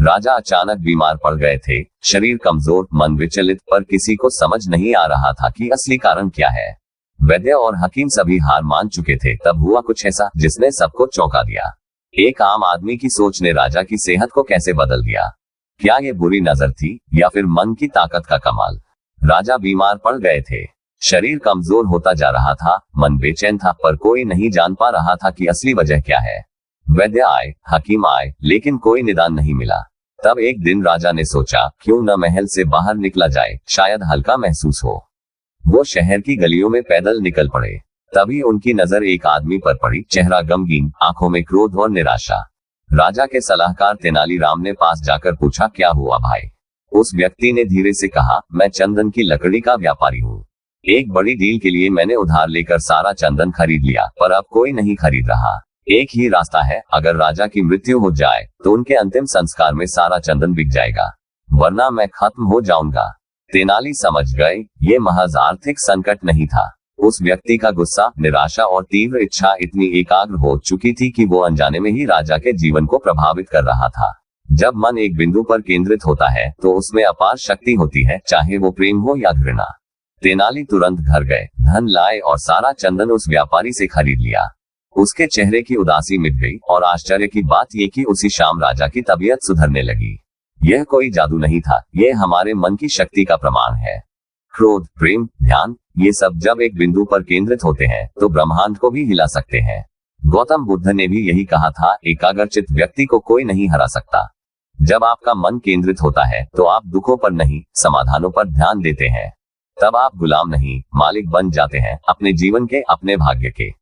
राजा अचानक बीमार पड़ गए थे, शरीर कमजोर, मन विचलित, पर किसी को समझ नहीं आ रहा था कि असली कारण क्या है। वैद्य और हकीम सभी हार मान चुके थे। तब हुआ कुछ ऐसा जिसने सबको चौंका दिया। एक आम आदमी की सोच ने राजा की सेहत को कैसे बदल दिया। क्या ये बुरी नजर थी या फिर मन की ताकत का कमाल? राजा बीमार पड़ गए थे, शरीर कमजोर होता जा रहा था, मन बेचैन था, पर कोई नहीं जान पा रहा था कि असली वजह क्या है। वैद्य आए, हकीम आए, लेकिन कोई निदान नहीं मिला। तब एक दिन राजा ने सोचा, क्यों न महल से बाहर निकला जाए, शायद हल्का महसूस हो। वो शहर की गलियों में पैदल निकल पड़े। तभी उनकी नजर एक आदमी पर पड़ी, चेहरा गमगीन, आंखों में क्रोध और निराशा। राजा के सलाहकार तेनालीराम ने पास जाकर पूछा, क्या हुआ भाई? उस व्यक्ति ने धीरे से कहा, मैं चंदन की लकड़ी का व्यापारी हूँ। एक बड़ी डील के लिए मैंने उधार लेकर सारा चंदन खरीद लिया, पर अब कोई नहीं खरीद रहा। एक ही रास्ता है, अगर राजा की मृत्यु हो जाए तो उनके अंतिम संस्कार में सारा चंदन बिक जाएगा, वरना मैं खत्म हो जाऊंगा। तेनाली समझ गए, ये महज आर्थिक संकट नहीं था। उस व्यक्ति का गुस्सा, निराशा और तीव्र इच्छा इतनी एकाग्र हो चुकी थी कि वो अनजाने में ही राजा के जीवन को प्रभावित कर रहा था। जब मन एक बिंदु पर केंद्रित होता है तो उसमें अपार शक्ति होती है, चाहे वो प्रेम हो या घृणा। तेनाली तुरंत घर गए, धन लाए और सारा चंदन उस व्यापारी से खरीद लिया। उसके चेहरे की उदासी मिट गई और आश्चर्य की बात यह कि उसी शाम राजा की तबीयत सुधरने लगी। यह कोई जादू नहीं था, यह हमारे मन की शक्ति का प्रमाण है। क्रोध, प्रेम, ध्यान, ये सब जब एक बिंदु पर केंद्रित होते हैं तो ब्रह्मांड को भी हिला सकते हैं। गौतम बुद्ध ने भी यही कहा था, एकाग्रचित्त व्यक्ति को कोई नहीं हरा सकता। जब आपका मन केंद्रित होता है तो आप दुखों पर नहीं, समाधानों पर ध्यान देते हैं। तब आप गुलाम नहीं, मालिक बन जाते हैं, अपने जीवन के, अपने भाग्य के।